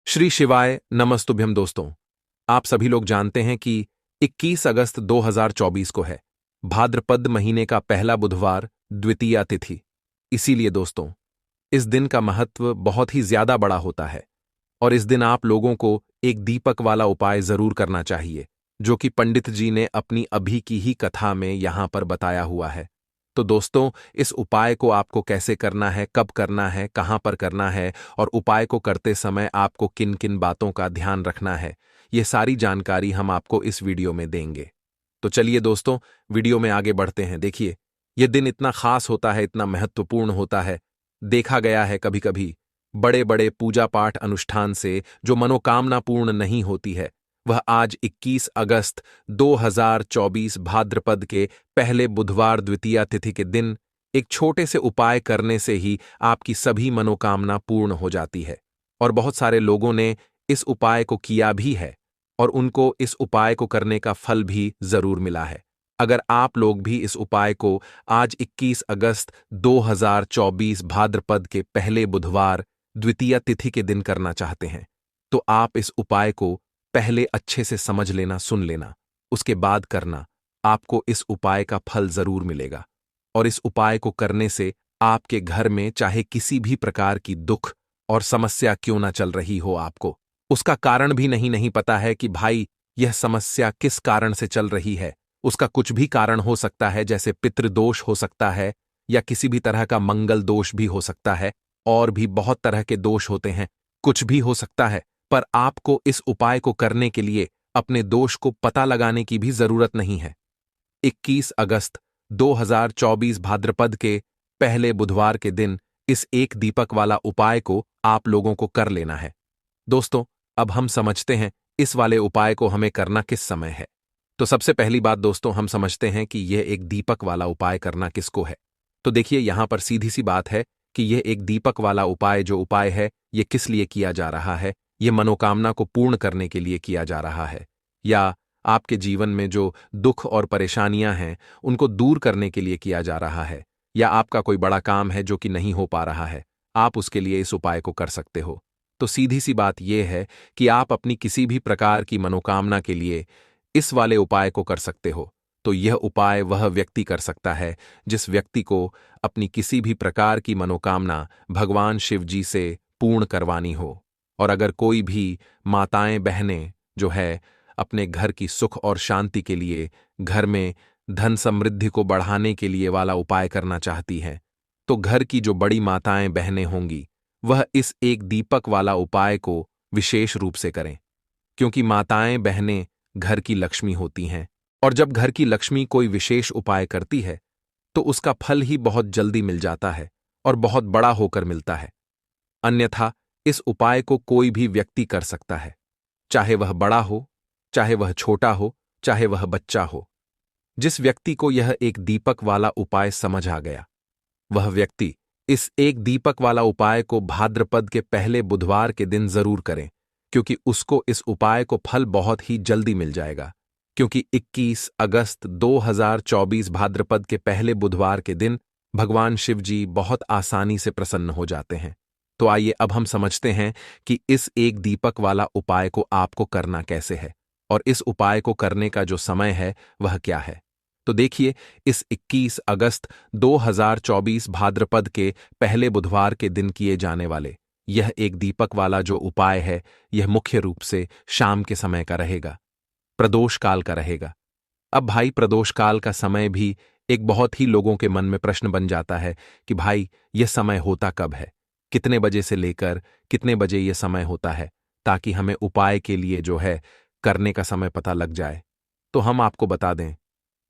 श्री शिवाय नमस्तुभ्यम दोस्तों। आप सभी लोग जानते हैं कि 21 अगस्त 2024 को है भाद्रपद महीने का पहला बुधवार द्वितीया तिथि। इसीलिए दोस्तों, इस दिन का महत्व बहुत ही ज्यादा बड़ा होता है और इस दिन आप लोगों को एक दीपक वाला उपाय जरूर करना चाहिए, जो कि पंडित जी ने अपनी अभी की ही कथा में यहां पर बताया हुआ है। तो दोस्तों, इस उपाय को आपको कैसे करना है, कब करना है, कहां पर करना है और उपाय को करते समय आपको किन किन बातों का ध्यान रखना है, ये सारी जानकारी हम आपको इस वीडियो में देंगे। तो चलिए दोस्तों, वीडियो में आगे बढ़ते हैं। देखिए, यह दिन इतना खास होता है, इतना महत्वपूर्ण होता है। देखा गया है कभी कभी बड़े बड़े पूजा पाठ अनुष्ठान से जो मनोकामना पूर्ण नहीं होती है, वह आज 21 अगस्त 2024 भाद्रपद के पहले बुधवार द्वितीया तिथि के दिन एक छोटे से उपाय करने से ही आपकी सभी मनोकामना पूर्ण हो जाती है। और बहुत सारे लोगों ने इस उपाय को किया भी है और उनको इस उपाय को करने का फल भी जरूर मिला है। अगर आप लोग भी इस उपाय को आज 21 अगस्त 2024 भाद्रपद के पहले बुधवार द्वितीया तिथि के दिन करना चाहते हैं, तो आप इस उपाय को पहले अच्छे से समझ लेना, सुन लेना, उसके बाद करना। आपको इस उपाय का फल जरूर मिलेगा। और इस उपाय को करने से आपके घर में चाहे किसी भी प्रकार की दुख और समस्या क्यों ना चल रही हो, आपको उसका कारण भी नहीं पता है कि भाई यह समस्या किस कारण से चल रही है। उसका कुछ भी कारण हो सकता है, जैसे पितृदोष हो सकता है या किसी भी तरह का मंगल दोष भी हो सकता है, और भी बहुत तरह के दोष होते हैं, कुछ भी हो सकता है। पर आपको इस उपाय को करने के लिए अपने दोष को पता लगाने की भी जरूरत नहीं है। 21 अगस्त 2024 भाद्रपद के पहले बुधवार के दिन इस एक दीपक वाला उपाय को आप लोगों को कर लेना है। दोस्तों, अब हम समझते हैं इस वाले उपाय को हमें करना किस समय है। तो सबसे पहली बात दोस्तों, हम समझते हैं कि यह एक दीपक वाला उपाय करना किसको है। तो देखिए, यहां पर सीधी सी बात है कि यह एक दीपक वाला उपाय जो उपाय है, यह किस लिए किया जा रहा है। यह मनोकामना को पूर्ण करने के लिए किया जा रहा है, या आपके जीवन में जो दुख और परेशानियां हैं उनको दूर करने के लिए किया जा रहा है, या आपका कोई बड़ा काम है जो कि नहीं हो पा रहा है, आप उसके लिए इस उपाय को कर सकते हो। तो सीधी सी बात यह है कि आप अपनी किसी भी प्रकार की मनोकामना के लिए इस वाले उपाय को कर सकते हो। तो यह उपाय वह व्यक्ति कर सकता है जिस व्यक्ति को अपनी किसी भी प्रकार की मनोकामना भगवान शिव जी से पूर्ण करवानी हो। और अगर कोई भी माताएं बहनें जो है अपने घर की सुख और शांति के लिए, घर में धन समृद्धि को बढ़ाने के लिए वाला उपाय करना चाहती हैं, तो घर की जो बड़ी माताएं बहनें होंगी वह इस एक दीपक वाला उपाय को विशेष रूप से करें। क्योंकि माताएं बहनें घर की लक्ष्मी होती हैं, और जब घर की लक्ष्मी कोई विशेष उपाय करती है तो उसका फल ही बहुत जल्दी मिल जाता है और बहुत बड़ा होकर मिलता है। अन्यथा इस उपाय को कोई भी व्यक्ति कर सकता है, चाहे वह बड़ा हो, चाहे वह छोटा हो, चाहे वह बच्चा हो। जिस व्यक्ति को यह एक दीपक वाला उपाय समझ आ गया, वह व्यक्ति इस एक दीपक वाला उपाय को भाद्रपद के पहले बुधवार के दिन जरूर करें, क्योंकि उसको इस उपाय को फल बहुत ही जल्दी मिल जाएगा। क्योंकि 21 अगस्त 2024 भाद्रपद के पहले बुधवार के दिन भगवान शिव जी बहुत आसानी से प्रसन्न हो जाते हैं। तो आइए अब हम समझते हैं कि इस एक दीपक वाला उपाय को आपको करना कैसे है, और इस उपाय को करने का जो समय है वह क्या है। तो देखिए, इस 21 अगस्त 2024 भाद्रपद के पहले बुधवार के दिन किए जाने वाले यह एक दीपक वाला जो उपाय है, यह मुख्य रूप से शाम के समय का रहेगा, प्रदोष काल का रहेगा। अब भाई, प्रदोष काल का समय भी एक बहुत ही लोगों के मन में प्रश्न बन जाता है कि भाई यह समय होता कब है, कितने बजे से लेकर कितने बजे यह समय होता है, ताकि हमें उपाय के लिए जो है करने का समय पता लग जाए। तो हम आपको बता दें,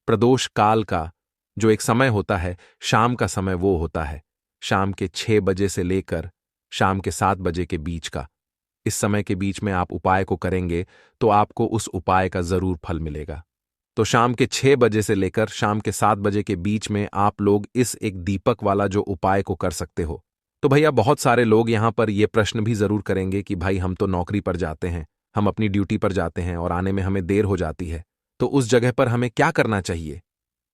प्रदोष काल का जो एक समय होता है, शाम का समय, वो होता है शाम के 6 बजे से लेकर शाम के 7 बजे के बीच का। इस समय के बीच में आप उपाय को करेंगे तो आपको उस उपाय का जरूर फल मिलेगा। तो शाम के 6 बजे से लेकर शाम के 7 बजे के बीच में आप लोग इस एक दीपक वाला जो उपाय को कर सकते हो। तो भैया, बहुत सारे लोग यहां पर यह प्रश्न भी जरूर करेंगे कि भाई हम तो नौकरी पर जाते हैं, हम अपनी ड्यूटी पर जाते हैं और आने में हमें देर हो जाती है, तो उस जगह पर हमें क्या करना चाहिए।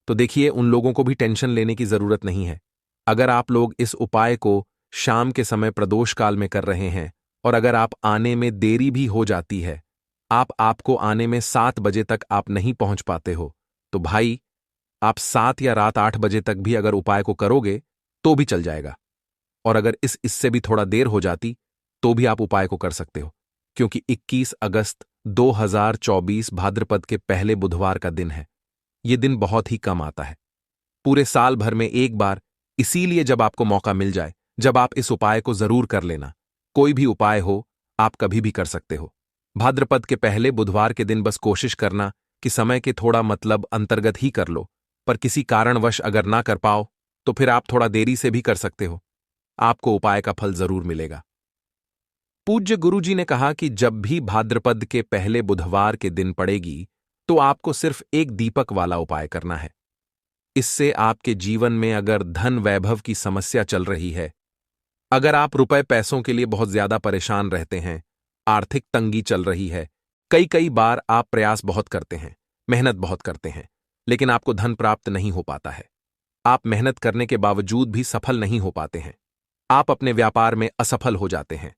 तो देखिए, उन लोगों को भी टेंशन लेने की जरूरत नहीं है। अगर आप लोग इस उपाय को शाम के समय प्रदोष काल में कर रहे हैं और अगर आप आने में देरी भी हो जाती है, आपको आने में 7 बजे तक आप नहीं पहुंच पाते हो, तो भाई आप 7 या रात 8 बजे तक भी अगर उपाय को करोगे तो भी चल जाएगा। और अगर इससे भी थोड़ा देर हो जाती तो भी आप उपाय को कर सकते हो, क्योंकि 21 अगस्त 2024 भाद्रपद के पहले बुधवार का दिन है। यह दिन बहुत ही कम आता है, पूरे साल भर में एक बार। इसीलिए जब आपको मौका मिल जाए, जब आप इस उपाय को जरूर कर लेना। कोई भी उपाय हो, आप कभी भी कर सकते हो। भाद्रपद के पहले बुधवार के दिन बस कोशिश करना कि समय के थोड़ा मतलब अंतर्गत ही कर लो, पर किसी कारणवश अगर ना कर पाओ तो फिर आप थोड़ा देरी से भी कर सकते हो। आपको उपाय का फल जरूर मिलेगा। पूज्य गुरुजी ने कहा कि जब भी भाद्रपद के पहले बुधवार के दिन पड़ेगी तो आपको सिर्फ एक दीपक वाला उपाय करना है। इससे आपके जीवन में अगर धन वैभव की समस्या चल रही है, अगर आप रुपए पैसों के लिए बहुत ज्यादा परेशान रहते हैं, आर्थिक तंगी चल रही है, कई कई बार आप प्रयास बहुत करते हैं, मेहनत बहुत करते हैं, लेकिन आपको धन प्राप्त नहीं हो पाता है। आप मेहनत करने के बावजूद भी सफल नहीं हो पाते हैं। आप अपने व्यापार में असफल हो जाते हैं,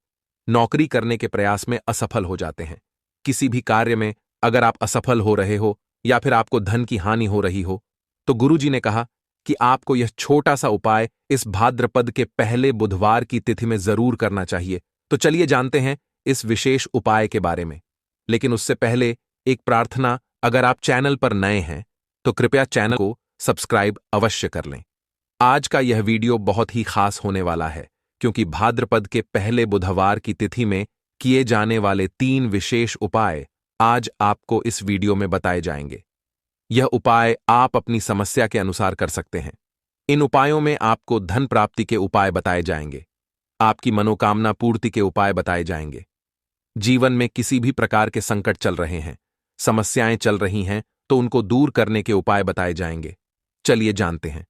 नौकरी करने के प्रयास में असफल हो जाते हैं, किसी भी कार्य में अगर आप असफल हो रहे हो या फिर आपको धन की हानि हो रही हो, तो गुरुजी ने कहा कि आपको यह छोटा सा उपाय इस भाद्रपद के पहले बुधवार की तिथि में जरूर करना चाहिए। तो चलिए जानते हैं इस विशेष उपाय के बारे में। लेकिन उससे पहले एक प्रार्थना, अगर आप चैनल पर नए हैं तो कृपया चैनल को सब्सक्राइब अवश्य कर लें। आज का यह वीडियो बहुत ही खास होने वाला है, क्योंकि भाद्रपद के पहले बुधवार की तिथि में किए जाने वाले 3 विशेष उपाय आज आपको इस वीडियो में बताए जाएंगे। यह उपाय आप अपनी समस्या के अनुसार कर सकते हैं। इन उपायों में आपको धन प्राप्ति के उपाय बताए जाएंगे, आपकी मनोकामना पूर्ति के उपाय बताए जाएंगे। जीवन में किसी भी प्रकार के संकट चल रहे हैं, समस्याएं चल रही हैं, तो उनको दूर करने के उपाय बताए जाएंगे। चलिए जानते हैं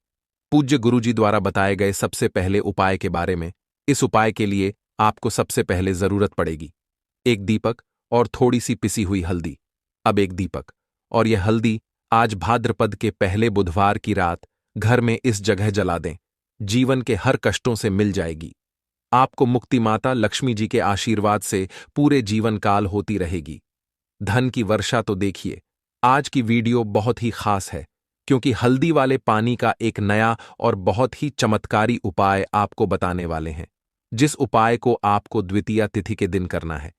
पूज्य गुरुजी द्वारा बताए गए सबसे पहले उपाय के बारे में। इस उपाय के लिए आपको सबसे पहले जरूरत पड़ेगी एक दीपक और थोड़ी सी पिसी हुई हल्दी। अब एक दीपक और यह हल्दी आज भाद्रपद के पहले बुधवार की रात घर में इस जगह जला दें। जीवन के हर कष्टों से मिल जाएगी। आपको मुक्ति माता लक्ष्मी जी के आशीर्वाद से पूरे जीवन काल होती रहेगी। धन की वर्षा तो देखिए। आज की वीडियो बहुत ही खास है, क्योंकि हल्दी वाले पानी का एक नया और बहुत ही चमत्कारी उपाय आपको बताने वाले हैं, जिस उपाय को आपको द्वितीया तिथि के दिन करना है।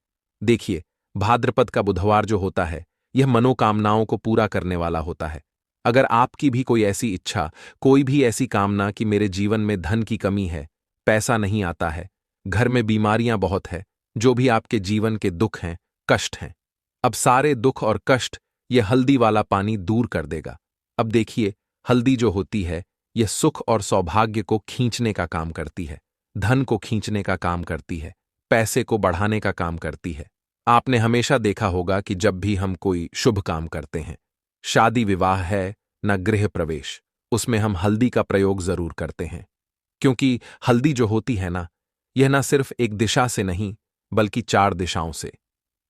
देखिए, भाद्रपद का बुधवार जो होता है, यह मनोकामनाओं को पूरा करने वाला होता है। अगर आपकी भी कोई ऐसी इच्छा, कोई भी ऐसी कामना कि मेरे जीवन में धन की कमी है, पैसा नहीं आता है, घर में बीमारियां बहुत है, जो भी आपके जीवन के दुख हैं, कष्ट हैं, अब सारे दुख और कष्ट यह हल्दी वाला पानी दूर कर देगा। अब देखिए, हल्दी जो होती है, यह सुख और सौभाग्य को खींचने का काम करती है, धन को खींचने का काम करती है, पैसे को बढ़ाने का काम करती है। आपने हमेशा देखा होगा कि जब भी हम कोई शुभ काम करते हैं, शादी विवाह है न गृह प्रवेश, उसमें हम हल्दी का प्रयोग जरूर करते हैं, क्योंकि हल्दी जो होती है ना, यह न सिर्फ एक दिशा से नहीं बल्कि 4 दिशाओं से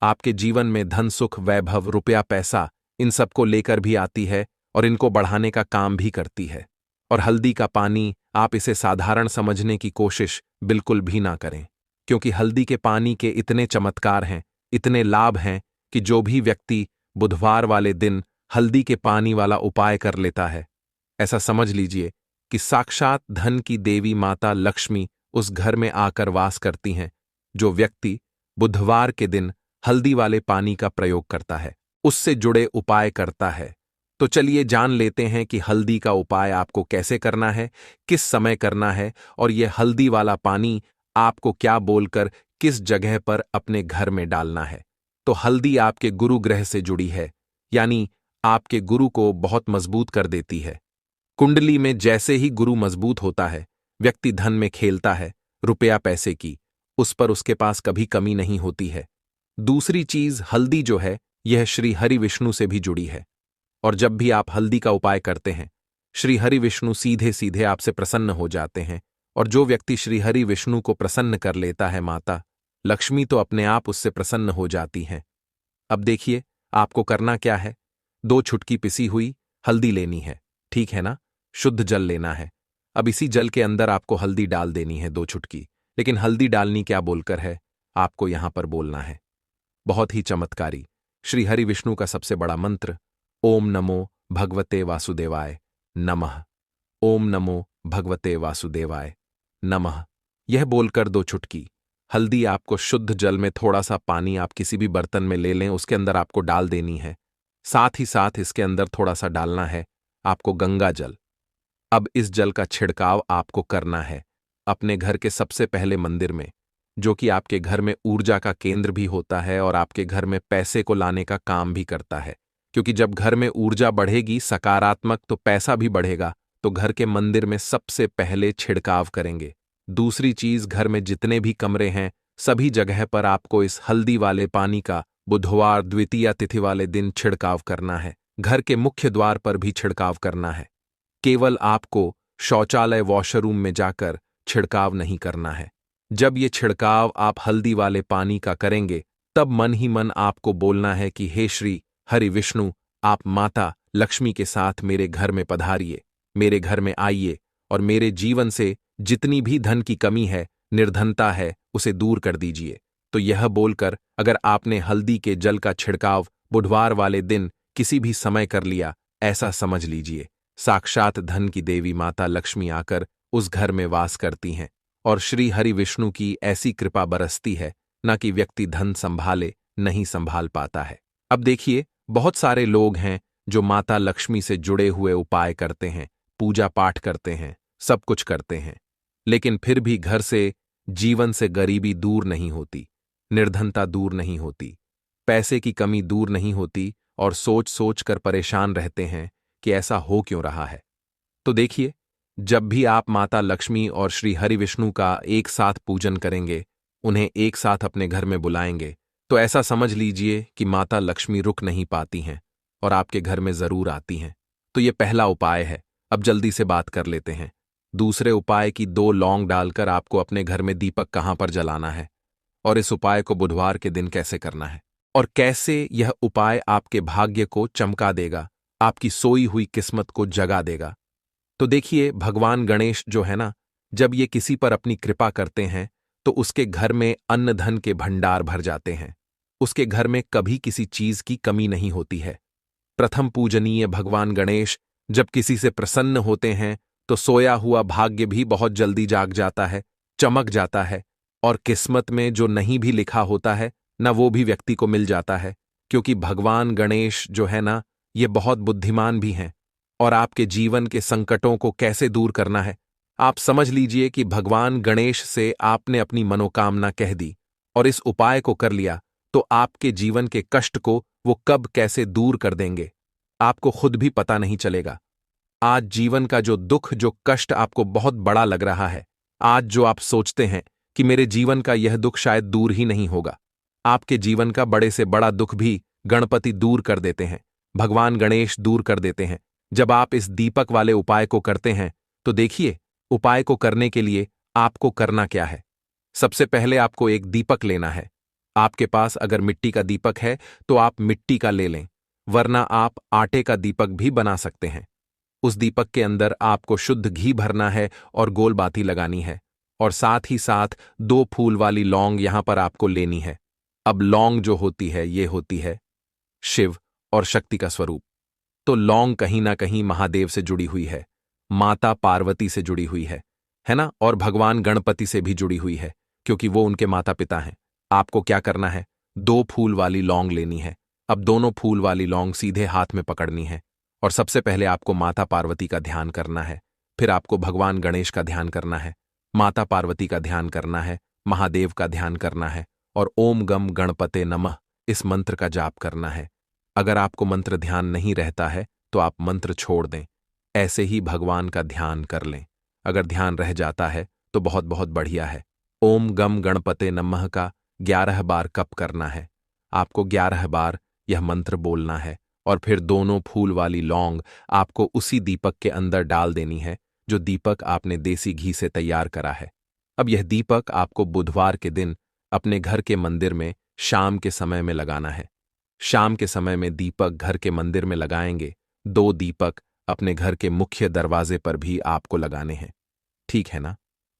आपके जीवन में धन सुख वैभव रुपया पैसा इन सबको लेकर भी आती है और इनको बढ़ाने का काम भी करती है। और हल्दी का पानी, आप इसे साधारण समझने की कोशिश बिल्कुल भी ना करें, क्योंकि हल्दी के पानी के इतने चमत्कार हैं, इतने लाभ हैं कि जो भी व्यक्ति बुधवार वाले दिन हल्दी के पानी वाला उपाय कर लेता है, ऐसा समझ लीजिए कि साक्षात धन की देवी माता लक्ष्मी उस घर में आकर वास करती हैं। जो व्यक्ति बुधवार के दिन हल्दी वाले पानी का प्रयोग करता है, उससे जुड़े उपाय करता है। तो चलिए जान लेते हैं कि हल्दी का उपाय आपको कैसे करना है, किस समय करना है, और यह हल्दी वाला पानी आपको क्या बोलकर किस जगह पर अपने घर में डालना है। तो हल्दी आपके गुरु ग्रह से जुड़ी है, यानी आपके गुरु को बहुत मजबूत कर देती है। कुंडली में जैसे ही गुरु मजबूत होता है, व्यक्ति धन में खेलता है, रुपया पैसे की उस पर उसके पास कभी कमी नहीं होती है। दूसरी चीज, हल्दी जो है यह श्री हरि विष्णु से भी जुड़ी है, और जब भी आप हल्दी का उपाय करते हैं, श्री हरि विष्णु सीधे सीधे आपसे प्रसन्न हो जाते हैं। और जो व्यक्ति श्री हरि विष्णु को प्रसन्न कर लेता है, माता लक्ष्मी तो अपने आप उससे प्रसन्न हो जाती हैं। अब देखिए, आपको करना क्या है। 2 छुटकी पिसी हुई हल्दी लेनी है, ठीक है ना। शुद्ध जल लेना है। अब इसी जल के अंदर आपको हल्दी डाल देनी है 2 छुटकी। लेकिन हल्दी डालनी क्या बोलकर है, आपको यहां पर बोलना है। बहुत ही चमत्कारी श्री हरि विष्णु का सबसे बड़ा मंत्र ओम नमो भगवते वासुदेवाय नमः। ओम नमो भगवते वासुदेवाय नमः। यह बोलकर 2 चुटकी हल्दी आपको शुद्ध जल में थोड़ा सा पानी आप किसी भी बर्तन में ले लें, उसके अंदर आपको डाल देनी है। साथ ही साथ इसके अंदर थोड़ा सा डालना है आपको गंगा जल। अब इस जल का छिड़काव आपको करना है अपने घर के सबसे पहले मंदिर में, जो कि आपके घर में ऊर्जा का केंद्र भी होता है और आपके घर में पैसे को लाने का काम भी करता है। क्योंकि जब घर में ऊर्जा बढ़ेगी सकारात्मक, तो पैसा भी बढ़ेगा। तो घर के मंदिर में सबसे पहले छिड़काव करेंगे। दूसरी चीज, घर में जितने भी कमरे हैं सभी जगह पर आपको इस हल्दी वाले पानी का बुधवार द्वितीया तिथि वाले दिन छिड़काव करना है। घर के मुख्य द्वार पर भी छिड़काव करना है। केवल आपको शौचालय वॉशरूम में जाकर छिड़काव नहीं करना है। जब ये छिड़काव आप हल्दी वाले पानी का करेंगे तब मन ही मन आपको बोलना है कि हे श्री हरि विष्णु, आप माता लक्ष्मी के साथ मेरे घर में पधारिए, मेरे घर में आइए और मेरे जीवन से जितनी भी धन की कमी है, निर्धनता है, उसे दूर कर दीजिए। तो यह बोलकर अगर आपने हल्दी के जल का छिड़काव बुधवार वाले दिन किसी भी समय कर लिया, ऐसा समझ लीजिए साक्षात धन की देवी माता लक्ष्मी आकर उस घर में वास करती हैं और श्री हरि विष्णु की ऐसी कृपा बरसती है न कि व्यक्ति धन संभाले नहीं संभाल पाता है। अब देखिए, बहुत सारे लोग हैं जो माता लक्ष्मी से जुड़े हुए उपाय करते हैं, पूजा पाठ करते हैं, सब कुछ करते हैं, लेकिन फिर भी घर से जीवन से गरीबी दूर नहीं होती, निर्धनता दूर नहीं होती, पैसे की कमी दूर नहीं होती और सोच सोच कर परेशान रहते हैं कि ऐसा हो क्यों रहा है। तो देखिए, जब भी आप माता लक्ष्मी और श्री हरि विष्णु का एक साथ पूजन करेंगे, उन्हें एक साथ अपने घर में बुलाएंगे, तो ऐसा समझ लीजिए कि माता लक्ष्मी रुक नहीं पाती हैं और आपके घर में जरूर आती हैं। तो ये पहला उपाय है। अब जल्दी से बात कर लेते हैं दूसरे उपाय की। 2 लौंग डालकर आपको अपने घर में दीपक कहां पर जलाना है और इस उपाय को बुधवार के दिन कैसे करना है और कैसे यह उपाय आपके भाग्य को चमका देगा, आपकी सोई हुई किस्मत को जगा देगा। तो देखिए, भगवान गणेश जो है ना, जब ये किसी पर अपनी कृपा करते हैं तो उसके घर में अन्न धन के भंडार भर जाते हैं। उसके घर में कभी किसी चीज की कमी नहीं होती है। प्रथम पूजनीय भगवान गणेश जब किसी से प्रसन्न होते हैं तो सोया हुआ भाग्य भी बहुत जल्दी जाग जाता है, चमक जाता है और किस्मत में जो नहीं भी लिखा होता है ना, वो भी व्यक्ति को मिल जाता है। क्योंकि भगवान गणेश जो है ना, ये बहुत बुद्धिमान भी हैं और आपके जीवन के संकटों को कैसे दूर करना है, आप समझ लीजिए कि भगवान गणेश से आपने अपनी मनोकामना कह दी और इस उपाय को कर लिया तो आपके जीवन के कष्ट को वो कब कैसे दूर कर देंगे, आपको खुद भी पता नहीं चलेगा। आज जीवन का जो दुख, जो कष्ट आपको बहुत बड़ा लग रहा है, आज जो आप सोचते हैं कि मेरे जीवन का यह दुख शायद दूर ही नहीं होगा, आपके जीवन का बड़े से बड़ा दुख भी गणपति दूर कर देते हैं, भगवान गणेश दूर कर देते हैं। जब आप इस दीपक वाले उपाय को करते हैं तो देखिए, उपाय को करने के लिए आपको करना क्या है। सबसे पहले आपको एक दीपक लेना है। आपके पास अगर मिट्टी का दीपक है तो आप मिट्टी का ले लें, वरना आप आटे का दीपक भी बना सकते हैं। उस दीपक के अंदर आपको शुद्ध घी भरना है और गोल बाती लगानी है और साथ ही साथ 2 फूल वाली लौंग यहां पर आपको लेनी है। अब लौंग जो होती है, ये होती है शिव और शक्ति का स्वरूप। तो लौंग कहीं ना कहीं महादेव से जुड़ी हुई है, माता पार्वती से जुड़ी हुई है ना, और भगवान गणपति से भी जुड़ी हुई है, क्योंकि वो उनके माता पिता हैं। आपको क्या करना है, 2 फूल वाली लौंग लेनी है। अब दोनों फूल वाली लौंग सीधे हाथ में पकड़नी है और सबसे पहले आपको माता पार्वती का ध्यान करना है, फिर आपको भगवान गणेश का ध्यान करना है, माता पार्वती का ध्यान करना है, महादेव का ध्यान करना है और ओम गम गणपते नमः इस मंत्र का जाप करना है। अगर आपको मंत्र ध्यान नहीं रहता है तो आप मंत्र छोड़ दें, ऐसे ही भगवान का ध्यान कर लें। अगर ध्यान रह जाता है तो बहुत बहुत बढ़िया है। ओम गम गणपते नमः का 11 बार कप करना है। आपको 11 बार यह मंत्र बोलना है और फिर दोनों फूल वाली लौंग आपको उसी दीपक के अंदर डाल देनी है जो दीपक आपने देसी घी से तैयार करा है। अब यह दीपक आपको बुधवार के दिन अपने घर के मंदिर में शाम के समय में लगाना है। शाम के समय में दीपक घर के मंदिर में लगाएंगे। 2 दीपक अपने घर के मुख्य दरवाजे पर भी आपको लगाने हैं, ठीक है ना।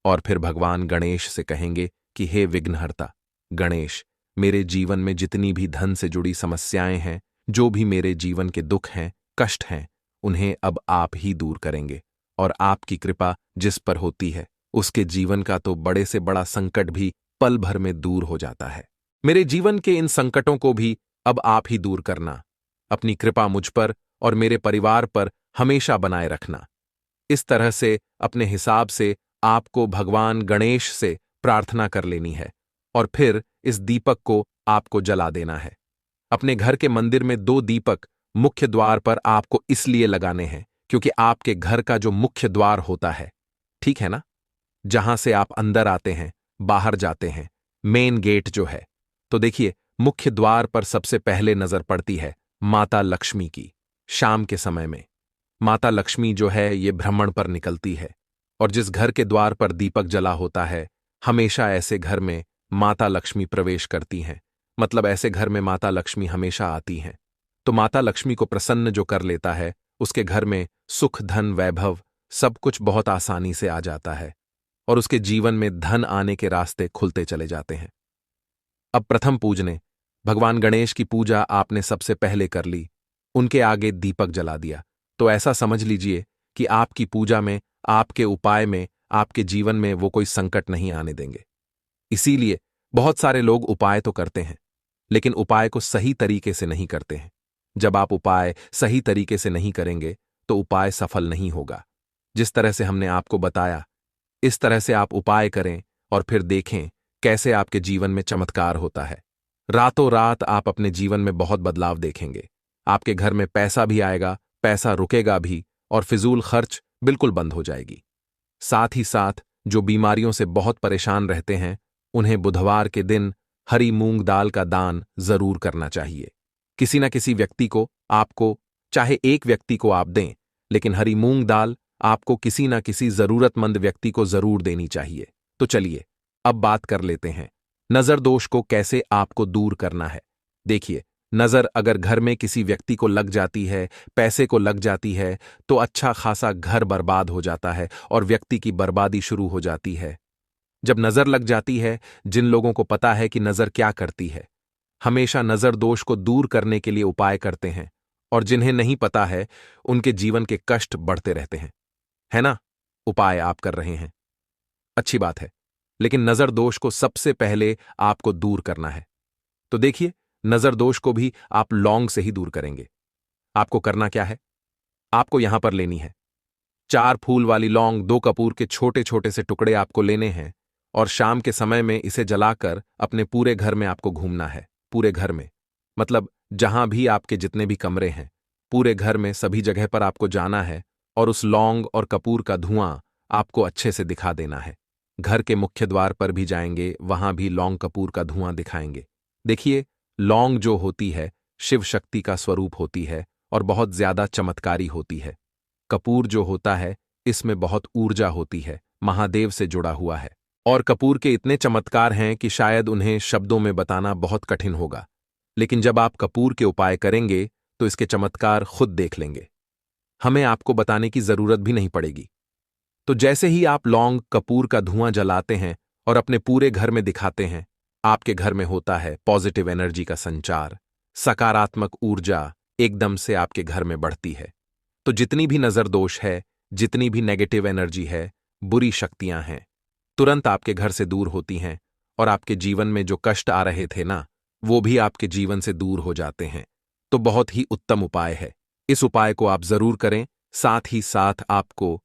और फिर भगवान गणेश से कहेंगे कि हे विघ्नहर्ता, गणेश, मेरे जीवन में जितनी भी धन से जुड़ी समस्याएं हैं, जो भी मेरे जीवन के दुख हैं, कष्ट हैं, उन्हें अब आप ही दूर करेंगे। और आपकी कृपा जिस पर होती है, उसके जीवन का तो बड़े से बड़ा संकट भी पल भर में दूर हो जाता है। मेरे जीवन के इन संकटों को भी अब आप ही दूर करना। अपनी कृपा मुझ पर और मेरे परिवार पर हमेशा बनाए रखना। इस तरह से अपने हिसाब से आपको भगवान गणेश से प्रार्थना कर लेनी है और फिर इस दीपक को आपको जला देना है। अपने घर के मंदिर में 2 दीपक मुख्य द्वार पर आपको इसलिए लगाने हैं क्योंकि आपके घर का जो मुख्य द्वार होता है, ठीक है ना, जहां से आप अंदर आते हैं, बाहर जाते हैं, मेन गेट जो है, तो देखिए मुख्य द्वार पर सबसे पहले नजर पड़ती है माता लक्ष्मी की। शाम के समय में माता लक्ष्मी जो है ये भ्रमण पर निकलती है और जिस घर के द्वार पर दीपक जला होता है, हमेशा ऐसे घर में माता लक्ष्मी प्रवेश करती हैं। मतलब ऐसे घर में माता लक्ष्मी हमेशा आती हैं। तो माता लक्ष्मी को प्रसन्न जो कर लेता है, उसके घर में सुख, धन, वैभव सब कुछ बहुत आसानी से आ जाता है और उसके जीवन में धन आने के रास्ते खुलते चले जाते हैं। अब प्रथम पूजने भगवान गणेश की पूजा आपने सबसे पहले कर ली, उनके आगे दीपक जला दिया, तो ऐसा समझ लीजिए कि आपकी पूजा में, आपके उपाय में, आपके जीवन में वो कोई संकट नहीं आने देंगे। इसीलिए बहुत सारे लोग उपाय तो करते हैं, लेकिन उपाय को सही तरीके से नहीं करते हैं। जब आप उपाय सही तरीके से नहीं करेंगे तो उपाय सफल नहीं होगा। जिस तरह से हमने आपको बताया, इस तरह से आप उपाय करें और फिर देखें कैसे आपके जीवन में चमत्कार होता है। रातों रात आप अपने जीवन में बहुत बदलाव देखेंगे। आपके घर में पैसा भी आएगा, पैसा रुकेगा भी और फिजूल खर्च बिल्कुल बंद हो जाएगी। साथ ही साथ जो बीमारियों से बहुत परेशान रहते हैं, उन्हें बुधवार के दिन हरी मूंग दाल का दान जरूर करना चाहिए। किसी न किसी व्यक्ति को, आपको, चाहे एक व्यक्ति को आप दें, लेकिन हरी मूंग दाल आपको किसी न किसी जरूरतमंद व्यक्ति को जरूर देनी चाहिए। तो चलिए अब बात कर लेते हैं नजर दोष को कैसे आपको दूर करना है। देखिए, नजर अगर घर में किसी व्यक्ति को लग जाती है, पैसे को लग जाती है, तो अच्छा खासा घर बर्बाद हो जाता है और व्यक्ति की बर्बादी शुरू हो जाती है। जब नजर लग जाती है, जिन लोगों को पता है कि नजर क्या करती है, हमेशा नजर दोष को दूर करने के लिए उपाय करते हैं, और जिन्हें नहीं पता है उनके जीवन के कष्ट बढ़ते रहते हैं। है ना? उपाय आप कर रहे हैं, अच्छी बात है, लेकिन नजर दोष को सबसे पहले आपको दूर करना है। तो देखिए, नजर दोष को भी आप लौंग से ही दूर करेंगे। आपको करना क्या है? आपको यहां पर लेनी है 4 फूल वाली लौंग, 2 कपूर के छोटे छोटे से टुकड़े आपको लेने हैं और शाम के समय में इसे जलाकर अपने पूरे घर में आपको घूमना है। पूरे घर में, मतलब जहां भी आपके जितने भी कमरे हैं, पूरे घर में सभी जगह पर आपको जाना है और उस लौंग और कपूर का धुआं आपको अच्छे से दिखा देना है। घर के मुख्य द्वार पर भी जाएंगे, वहां भी लौंग कपूर का धुआं दिखाएंगे। देखिए, लौंग जो होती है शिव शक्ति का स्वरूप होती है और बहुत ज्यादा चमत्कारी होती है। कपूर जो होता है इसमें बहुत ऊर्जा होती है, महादेव से जुड़ा हुआ है और कपूर के इतने चमत्कार हैं कि शायद उन्हें शब्दों में बताना बहुत कठिन होगा। लेकिन जब आप कपूर के उपाय करेंगे तो इसके चमत्कार खुद देख लेंगे। हमें आपको बताने की जरूरत भी नहीं पड़ेगी। तो जैसे ही आप लौंग कपूर का धुआं जलाते हैं और अपने पूरे घर में दिखाते हैं, आपके घर में होता है पॉजिटिव एनर्जी का संचार, सकारात्मक ऊर्जा एकदम से आपके घर में बढ़ती है। तो जितनी भी नजर दोष है, जितनी भी नेगेटिव एनर्जी है, बुरी शक्तियां हैं, तुरंत आपके घर से दूर होती हैं और आपके जीवन में जो कष्ट आ रहे थे ना, वो भी आपके जीवन से दूर हो जाते हैं। तो बहुत ही उत्तम उपाय है, इस उपाय को आप जरूर करें। साथ ही साथ आपको